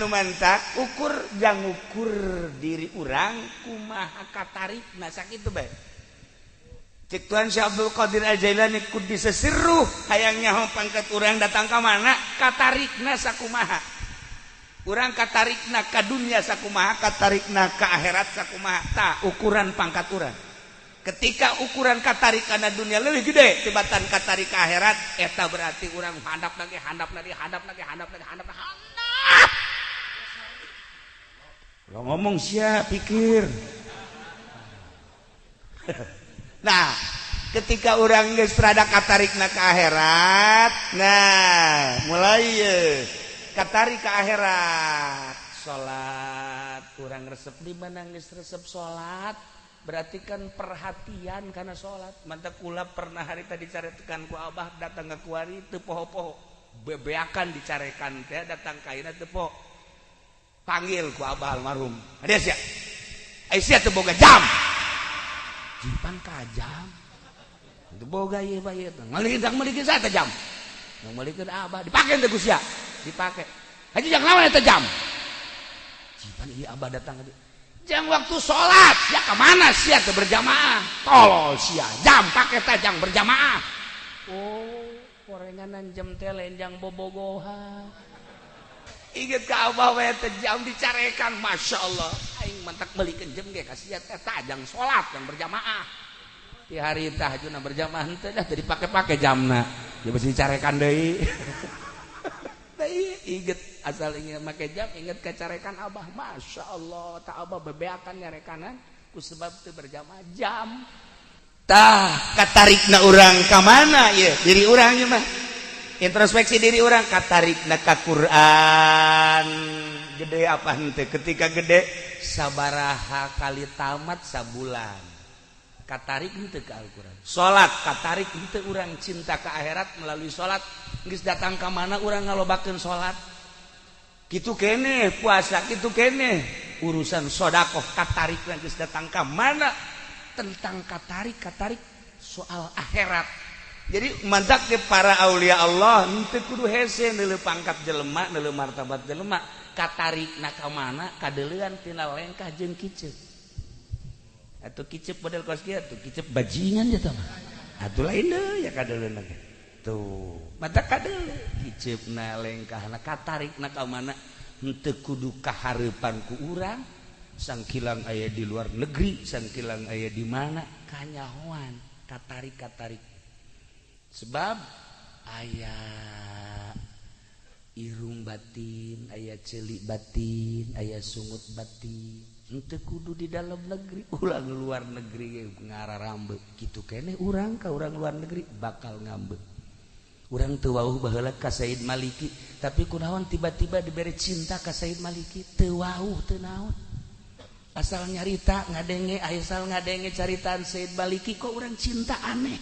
numantak ukur jang ukur diri urang kumaha katarikna sakitu bae cek Tuhan Syekh Abdul Qadir Al-Jailani Qudsi sirruh hayang nyaho pangkat urang datang ka mana katarikna sakumaha urang katarikna ka dunya sakumaha katarikna ka akhirat sakumaha tah ukuran pangkat urang ketika ukuran katarik kana dunia lebih gede tibatan katarik ke akhirat eta berarti urang handap lagi lo ngomong sia pikir nah ketika orang geus rada katarikna ke akhirat nah mulai katarik ke akhirat salat urang resep di mana geus resep salat berarti kan perhatian karena sholat mantap kula pernah hari tadi dicarekan ku abah datang ke kuari teu poho-poho bebeakan dicarekan teh datang kaina teu poho panggil ku abah almarhum ada sia Aisyah teu boga jam jipan ka jam teu boga ieu bae teh ngalih sa teh jam ngalih abah dipake teh ku sia dipake haji jang naon eta jam jipan ieu abah datang jang waktu sholat ya kemana sia teh berjamaah tolol sia jam pakai tajang berjamaah oh korenganan jam teh lain jang bobogohan inget ka abah we teh jam dicarekan masya Allah aing mantak meulikeun jam ge ka sia teh tajang sholat yang berjamaah di hari tahajudna berjamaah teh dah teu dipake-pake jamna ya mesti dicarekan deui inget asal ingin make jam inget kecarekan abah masya Allah tak abah bebeakan nyarekanan ku sebab itu berjamaah jam tah katarikna urang ka mana ya diri urang ieu mah introspeksi diri urang katarikna ka Quran gede apa henteu ketika gede sabaraha kali tamat sabulan katarik henteu ka Al-Quran salat katarik henteu urang cinta ka akhirat melalui salat geus datang ka mana urang ngalobakeun salat kitu keneh puasa kitu keneh urusan sedekah katarik geus datang ka mana tentang katarik soal akhirat jadi mantap ke para aulia Allah henteu kudu hese neuleuh pangkat jelema neuleuh martabat jelema katarikna ka mana kadeuleuan tina lengkah jeung kicep atuh kicep model kos kieu atuh kicep bajingan ya tah atuh lain deui ya kadeuleuan tuh mata kadeuleu kiceupna lengkahna katarikna ka mana henteu kudu kahareupan ku urang sangkilang aya di luar negeri sangkilang aya di mana kanyahoan katarik sebab aya irung batin aya ceulik batin aya sungut batin henteu kudu di dalam negeri ulah luar negeri ngararambe kitu keneh urang ka urang luar negeri bakal ngambe urang teu wauh baheula ka Said Maliki tapi kunaon tiba-tiba dibere cinta ka Said Maliki teu wauh teu naon asal nyarita ngadenge asal ngadenge caritaan Said Maliki kok urang cinta aneh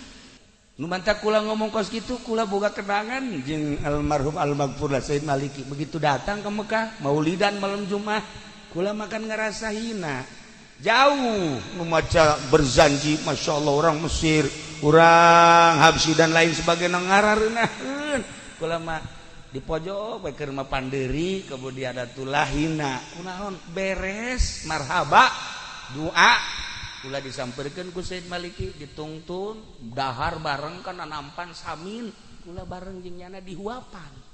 nu mantap kula ngomong kos kitu kula boga kenangan jeung almarhum almaghfur Said Maliki begitu datang ke Mekah maulidan malam Jumat kula makan ngerasa hina jauh memaca berjanji masya Allah orang Mesir orang Habsyi dan lain sebagainya ngarareunaheun kula mah di pojok we keur mah panderi kemudian atulah hina kunaon beres marhaba doa kula disampeurkeun ku Said Maliki ditungtun dahar bareng kana nampan samin kula bareng jeung nyana dihuapan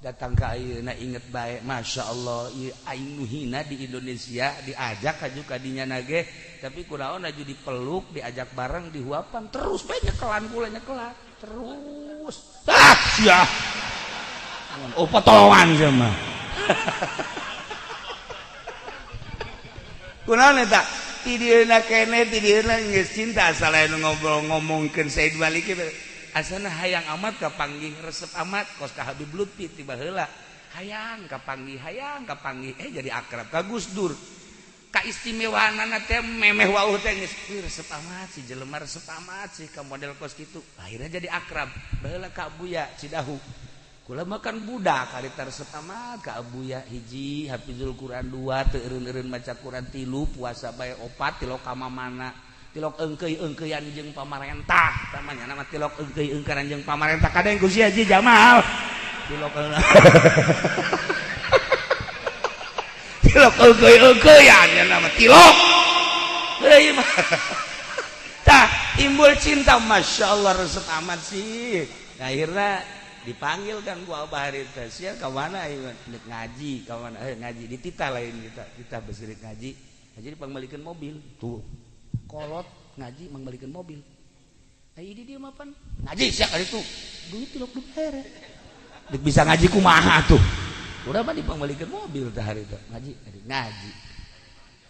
datang ke ayeuna inget bae masya Allah aing nu hina di Indonesia diajak aju ka dinya nage tapi kunaon aju dipeluk diajak bareng dihuapan terus bae nyekelan kula nyekelan terus sia oh potongan sama kunaon eta ti dieuna keneh ti dieuna geus cinta asal anu ngobrol-ngomongkeun Said Maliki asana hayang amat kapanggih resep amat kos ka Habib Lutfi tiba heula hayang kapanggih jadi akrab ka Gus Dur kaistimewaanna teh memeh wauh teh geus resep amat si jelema resep amat sih ka model kos kitu akhirnya jadi akrab baheula ka Abuya Cidahu kula makan budak harita resep amat ka Abuya hiji hafizul Quran 2 teu eureun-eureun maca Quran 3 puasa bae 4 tilok ka mamana tilok engkeuy-engkeuyan jeung pamarentah tamanya nama tilok engkeuy-engkeuyan jeung pamarentah kadang ku si Haji Jamal tilok tilok eueuh-eueuyan ya nama tilok euy mah tah timbul cinta Masya Allah resep amat sih akhirnya dipanggil kan ku Abah harita sia ka mana ieu ngaji ka mana ngaji di titah lain kita besirit ngaji dipanggbalikeun mobil tuh kolot ngaji mangbalikeun mobil ai di dieu mapan ngaji sia kali itu duit tilok dibere dek bisa ngaji kumaha tuh udah mah dipanggbalikeun mobil tah harita ngaji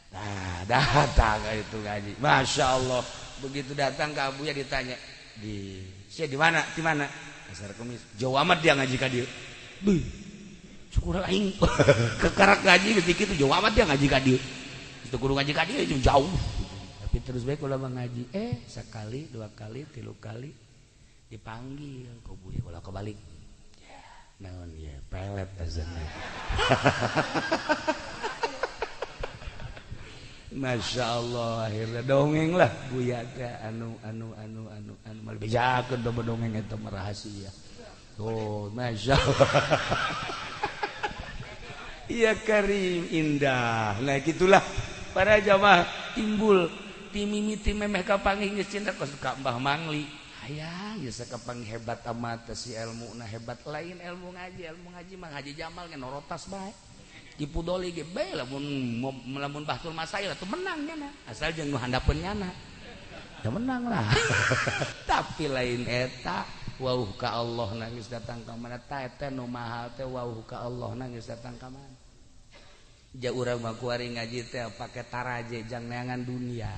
nah datang itu ngaji Masya Allah begitu datang ke abuya ditanya di mana dasar kumis jauh amat dia ngaji ka dieu beuh syukur aing kekarak ngaji ketika itu jauh amat dia ngaji ka dieu itu kudu ngaji ka dieu jauh tapi terus baik ulama ngaji sekali dua kali tilu kali dipanggil ku buya ulah kebalik ya naon ya pelet azannya Masya Allah akhirnya dongeng lah buya teh anu mal bejakeun do dongeng eta mah rahasia tuh Masya Allah iya Karim indah nah gitulah para jamaah timbul timimiti memeh kapanggih geus cinta ka suka Mbah Mangli hayang geus kapanggih hebat amat si ilmuna hebat lain ilmu ngaji mah Haji Jamal ge norotas bae Kipu Doli ge bae lamun bahsul masail atuh menang nya asal jeung nu handapeun nyana ya menang lah tapi lain eta wauh ka Allah nangis datang ka mana ta eta nu mahal teh wauh ka Allah nangis datang ka mana ja urang mah kuari ngaji teh pake taraje jang neangan dunia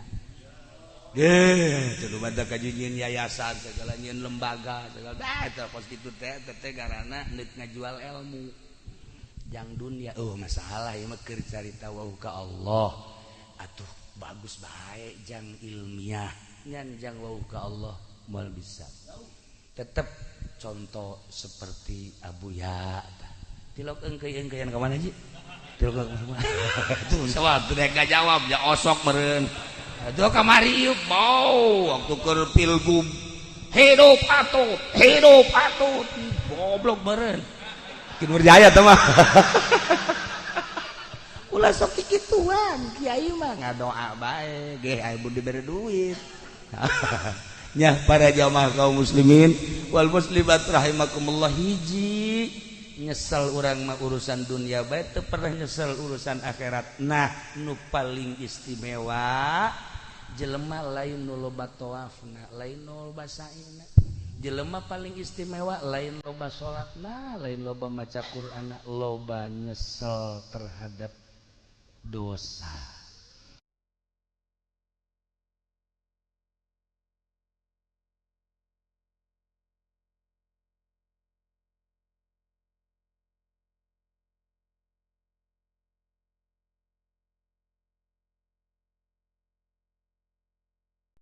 kudu badak ka nyieun yayasan segala nyieun lembaga segala eta konstitut teh garana neuk ngajual ilmu jang dunia masalah ya mah keur carita wauh ka Allah atuh bagus bae jang ilmiah nyan jang wauh ka Allah moal bisa tetep contoh seperti Abuya tilok engkeuy-engkeuyan ka mana ji tilok ka mana tuh sawat teu gak jawab ya osok meureun tuh kamari ieu bau waktu keur pilgub hidup atut goblok meureun Kinur Jaya teh mah. Ulah sok kikituan, kiai mah ngadoa bae, ge aya budi dibere duit. Nya para jamaah kaum muslimin wal muslimat rahimakumullah hiji nyesel urang mah urusan dunia bae teu pernah nyesel urusan akhirat. Nah, nu paling istimewa jelema lain nu loba tawafna, lain nu loba sa'ina. Jelema paling istimewa lain loba salatna, lain loba maca Qur'anna, loba nyesel terhadap dosa.